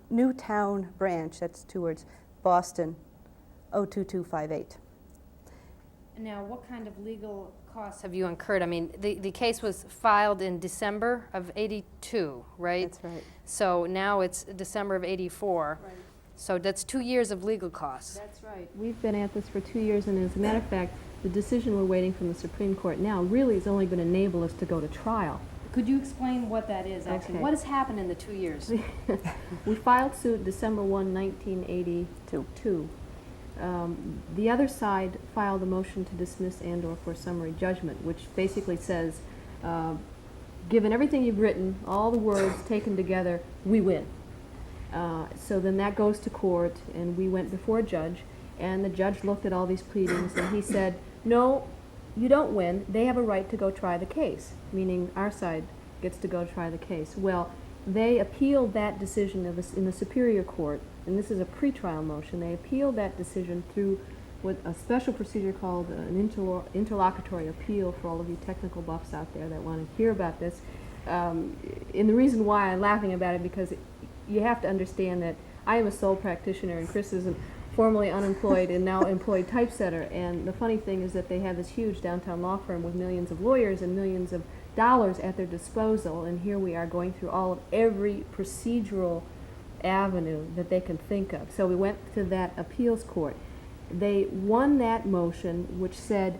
Newtown Branch, that's 2 words, Boston, 02258. Now, what kind of legal costs have you incurred? I mean, the case was filed in December of '82, right? That's right. So now it's December of '84. Right. So that's 2 years of legal costs. That's right. We've been at this for 2 years, and as a matter of fact, the decision we're waiting from the Supreme Court now really is only going to enable us to go to trial. Could you explain what that is, actually? Okay. What has happened in the 2 years? We filed suit December 1, 1982. The other side filed a motion to dismiss and/or for summary judgment, which basically says, given everything you've written, all the words taken together, we win. So then that goes to court, and we went before a judge, and the judge looked at all these pleadings, and he said, no, you don't win. They have a right to go try the case, meaning our side gets to go try the case. Well, they appealed that decision in the Superior Court, and this is a pretrial motion. They appealed that decision through what a special procedure called an interlocutory appeal for all of you technical buffs out there that want to hear about this. And the reason why I'm laughing about it, because you have to understand that I am a sole practitioner and Chris is formerly unemployed and now employed typesetter. And the funny thing is that they have this huge downtown law firm with millions of lawyers and millions of dollars at their disposal, and here we are going through every procedural avenue that they can think of. So we went to that appeals court. They won that motion, which said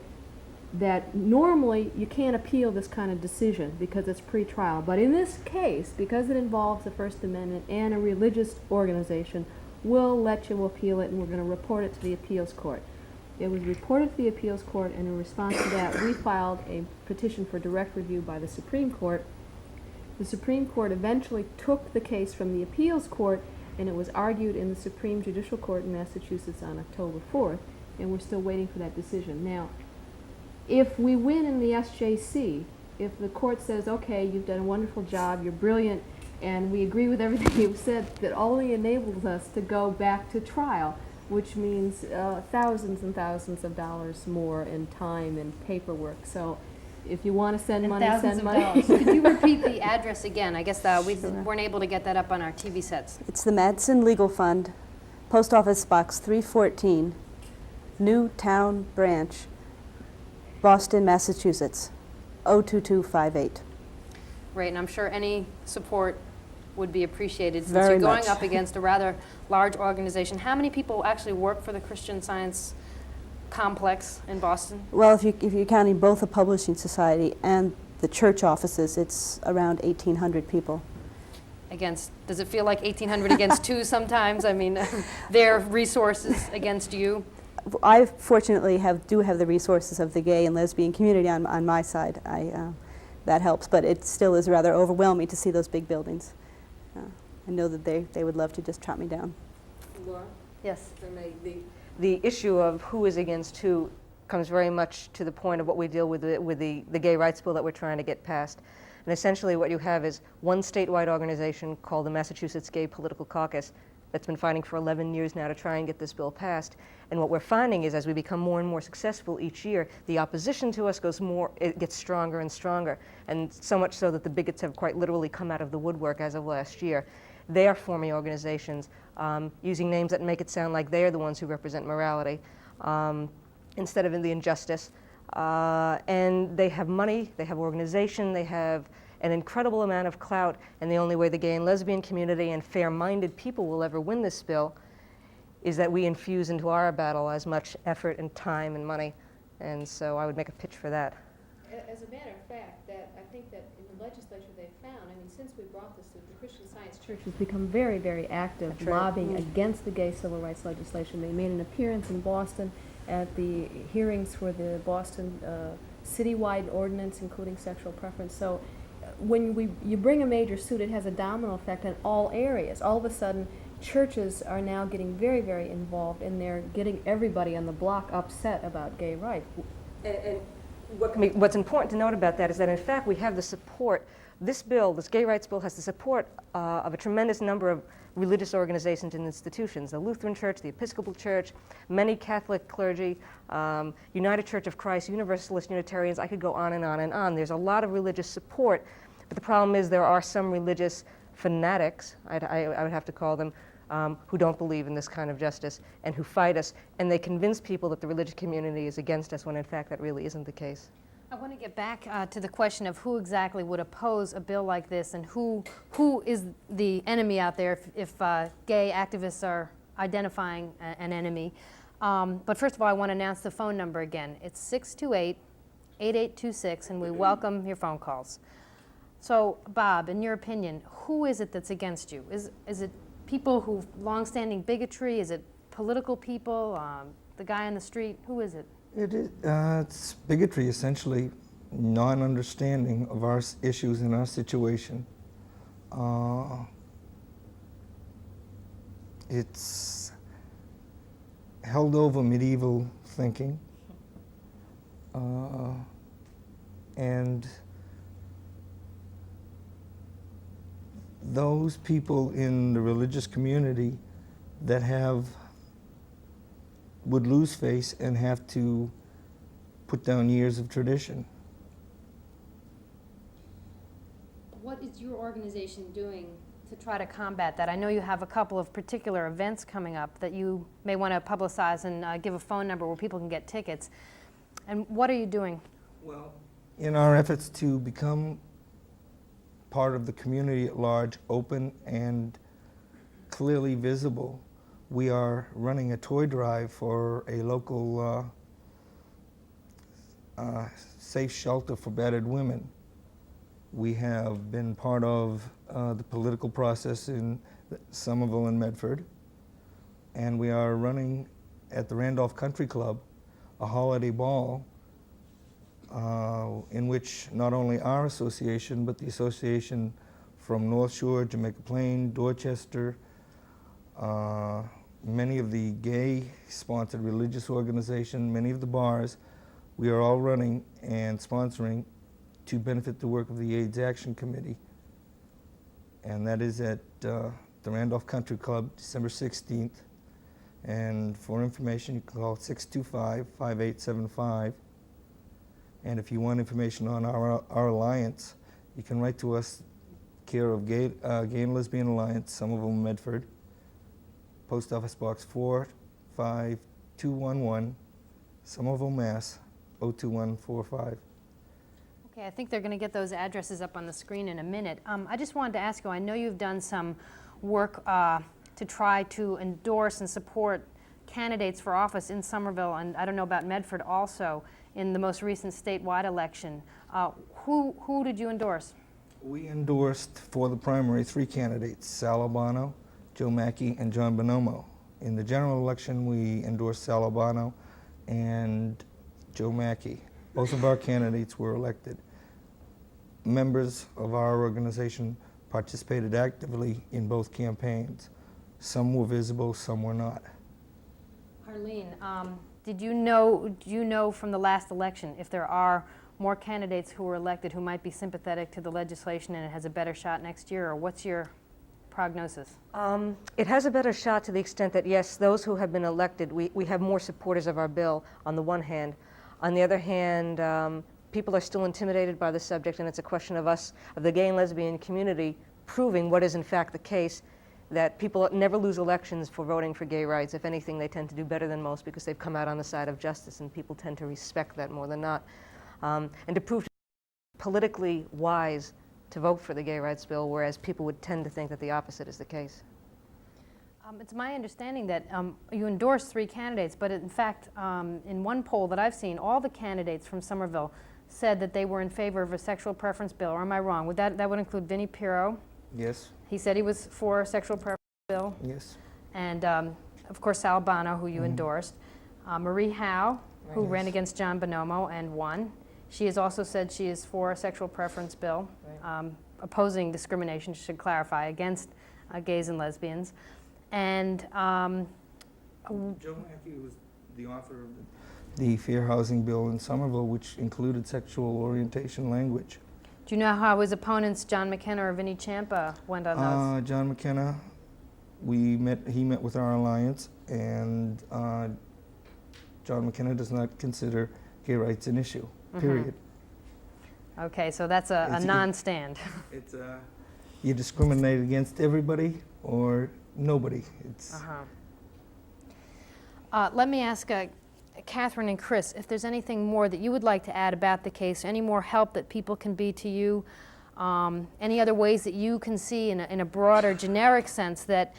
that normally you can't appeal this kind of decision because it's pre-trial. But in this case, because it involves the First Amendment and a religious organization, we'll let you appeal it, and we're going to report it to the appeals court. It was reported to the appeals court, and in response to that, we filed a petition for direct review by the Supreme Court. The Supreme Court eventually took the case from the appeals court, and it was argued in the Supreme Judicial Court in Massachusetts on October 4th, and we're still waiting for that decision. Now, if we win in the SJC, if the court says, okay, you've done a wonderful job, you're brilliant, and we agree with everything you've said, that only enables us to go back to trial, which means thousands and thousands of dollars more in time and paperwork. So if you want to send money, send money. Could you repeat the address again? I guess we weren't able to get that up on our TV sets. It's the Madsen Legal Fund, Post Office Box 314, Newtown Branch, Boston, Massachusetts, 02258. Right, and I'm sure any support would be appreciated since Very you're going much. up against a rather large organization. How many people actually work for the Christian Science complex in Boston? Well, if you're counting both the publishing society and the church offices, it's around 1,800 people. Does it feel like 1,800 against 2 sometimes? I mean, their resources against you? I fortunately do have the resources of the gay and lesbian community on my side. That helps, but it still is rather overwhelming to see those big buildings. I know that they would love to just trot me down. Laura? Yes. If I may, the issue of who is against who comes very much to the point of what we deal with the gay rights bill that we're trying to get passed. And essentially what you have is one statewide organization called the Massachusetts Gay Political Caucus that's been fighting for 11 years now to try and get this bill passed. And what we're finding is as we become more and more successful each year, the opposition to us it gets stronger and stronger. And so much so that the bigots have quite literally come out of the woodwork as of last year. They are forming organizations using names that make it sound like they are the ones who represent morality instead of in the injustice. And they have money, they have organization, they have an incredible amount of clout, and the only way the gay and lesbian community and fair-minded people will ever win this bill is that we infuse into our battle as much effort and time and money. And so I would make a pitch for that. As a matter of fact, I think that in the legislature they've found, since we brought this to the Christian Science Church has become very, very active lobbying against the gay civil rights legislation. They made an appearance in Boston at the hearings for the Boston citywide ordinance, including sexual preference. So when you bring a major suit, it has a domino effect in all areas. All of a sudden, churches are now getting very, very involved, and they're getting everybody on the block upset about gay rights. And What's important to note about that is that, in fact, we have the support. This bill, this gay rights bill, has the support of a tremendous number of religious organizations and institutions: the Lutheran Church, the Episcopal Church, many Catholic clergy, United Church of Christ, Universalist Unitarians. I could go on and on and on. There's a lot of religious support, but the problem is there are some religious fanatics, I would have to call them, who don't believe in this kind of justice and who fight us, and they convince people that the religious community is against us when in fact that really isn't the case. I want to get back to the question of who exactly would oppose a bill like this and who is the enemy out there if gay activists are identifying an enemy. But first of all, I want to announce the phone number again. It's 628-8826, and we welcome your phone calls. So, Bob, in your opinion, who is it that's against you? Is it people who long-standing bigotry? Is it political people? The guy on the street? Who is it? It's bigotry, essentially, non-understanding of our issues and our situation. It's held over medieval thinking, and those people in the religious community that would lose face and have to put down years of tradition. What is your organization doing to try to combat that? I know you have a couple of particular events coming up that you may want to publicize and give a phone number where people can get tickets. And what are you doing? Well, in our efforts to become part of the community at large, open and clearly visible, we are running a toy drive for a local safe shelter for battered women. We have been part of the political process in Somerville and Medford, and we are running at the Randolph Country Club a holiday ball in which not only our association, but the association from North Shore, Jamaica Plain, Dorchester, many of the gay-sponsored religious organizations, many of the bars, we are all running and sponsoring to benefit the work of the AIDS Action Committee. And that is at the Randolph Country Club, December 16th. And for information, you can call 625-5875. And if you want information on our alliance, you can write to us, care of Gay and Lesbian Alliance, Somerville, Medford, Post Office Box 45211, Somerville, Mass. 02145. Okay, I think they're going to get those addresses up on the screen in a minute. I just wanted to ask you, I know you've done some work to try to endorse and support candidates for office in Somerville, and I don't know about Medford also, in the most recent statewide election. Who did you endorse? We endorsed for the primary 3 candidates, Sal Albano, Joe Mackey, and John Bonomo. In the general election, we endorsed Sal Albano and Joe Mackey. Both of our candidates were elected. Members of our organization participated actively in both campaigns. Some were visible, some were not. Arlene, do you know from the last election if there are more candidates who were elected who might be sympathetic to the legislation and it has a better shot next year, or what's your prognosis? It has a better shot to the extent that, yes, those who have been elected, we have more supporters of our bill on the one hand. On the other hand, people are still intimidated by the subject, and it's a question of us, of the gay and lesbian community, proving what is in fact the case, that people never lose elections for voting for gay rights. If anything, they tend to do better than most because they've come out on the side of justice, and people tend to respect that more than not. And to prove politically wise to vote for the gay rights bill, whereas people would tend to think that the opposite is the case. It's my understanding that you endorsed 3 candidates, but in fact, in one poll that I've seen, all the candidates from Somerville said that they were in favor of a sexual preference bill, or am I wrong? That would include Vinnie Pirro. Yes. He said he was for a sexual preference bill. Yes. And of course, Sal Albano, who you endorsed. Marie Howe, who ran against John Bonomo and won. She has also said she is for a sexual preference bill, opposing discrimination, should clarify, against gays and lesbians. And Joe Mackey was the author of the Fair Housing Bill in Somerville, which included sexual orientation language. Do you know how his opponents, John McKenna or Vinnie Ciampa, went on those? John McKenna, he met with our alliance, and John McKenna does not consider gay rights an issue, period. Okay, so that's a non-stand. It's you discriminate against everybody or nobody. It's let me ask Catherine and Chris if there's anything more that you would like to add about the case, any more help that people can be to you, any other ways that you can see in a broader generic sense that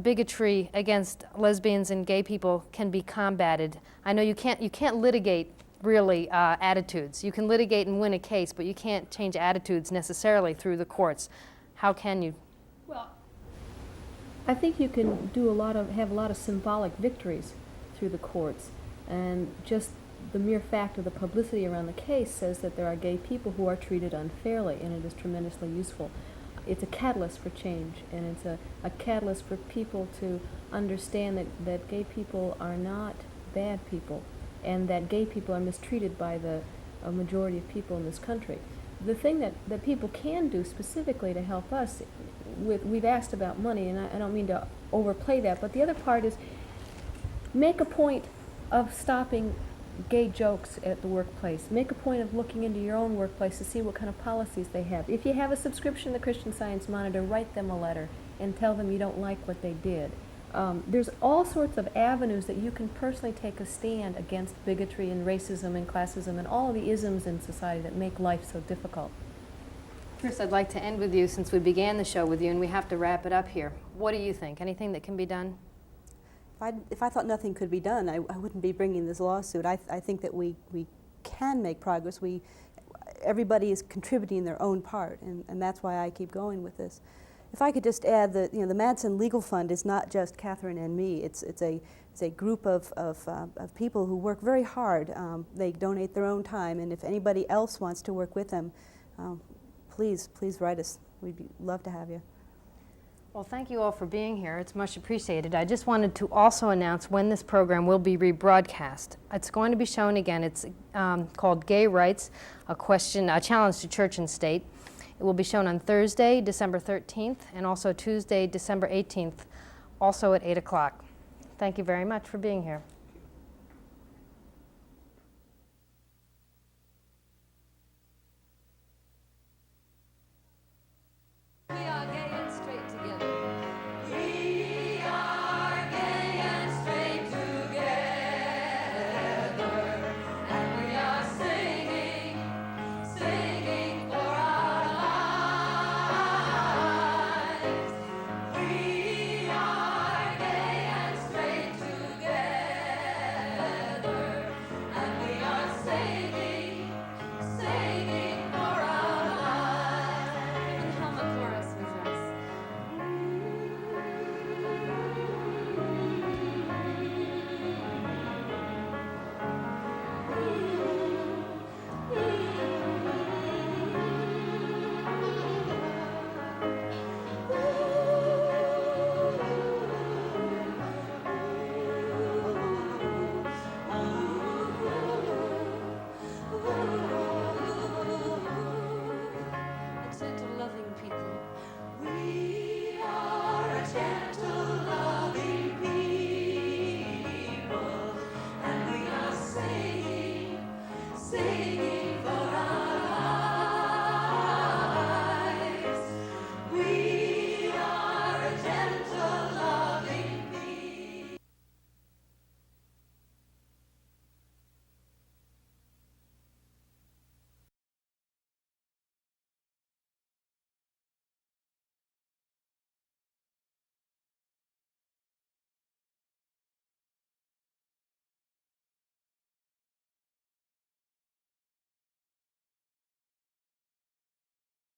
bigotry against lesbians and gay people can be combated. I know you can't litigate really attitudes. You can litigate and win a case, but you can't change attitudes necessarily through the courts. How can you? Well, I think you can have a lot of symbolic victories through the courts, and just the mere fact of the publicity around the case says that there are gay people who are treated unfairly, and it is tremendously useful. It's a catalyst for change, and it's a catalyst for people to understand that gay people are not bad people, and that gay people are mistreated by the majority of people in this country. The thing that people can do specifically to help us, we've asked about money, and I don't mean to overplay that, but the other part is make a point of stopping gay jokes at the workplace. Make a point of looking into your own workplace to see what kind of policies they have. If you have a subscription to the Christian Science Monitor, write them a letter and tell them you don't like what they did. There's all sorts of avenues that you can personally take a stand against bigotry and racism and classism and all of the isms in society that make life so difficult. Chris, I'd like to end with you since we began the show with you and we have to wrap it up here. What do you think? Anything that can be done? If I thought nothing could be done, I wouldn't be bringing this lawsuit. I think that we can make progress. Everybody is contributing their own part, and that's why I keep going with this. If I could just add that the Madsen Legal Fund is not just Catherine and me. It's a group of people who work very hard. They donate their own time, and if anybody else wants to work with them, please write us. We'd love to have you. Well, thank you all for being here. It's much appreciated. I just wanted to also announce when this program will be rebroadcast. It's going to be shown again. It's called Gay Rights, a challenge to church and state. It will be shown on Thursday, December 13th, and also Tuesday, December 18th, also at 8 o'clock. Thank you very much for being here.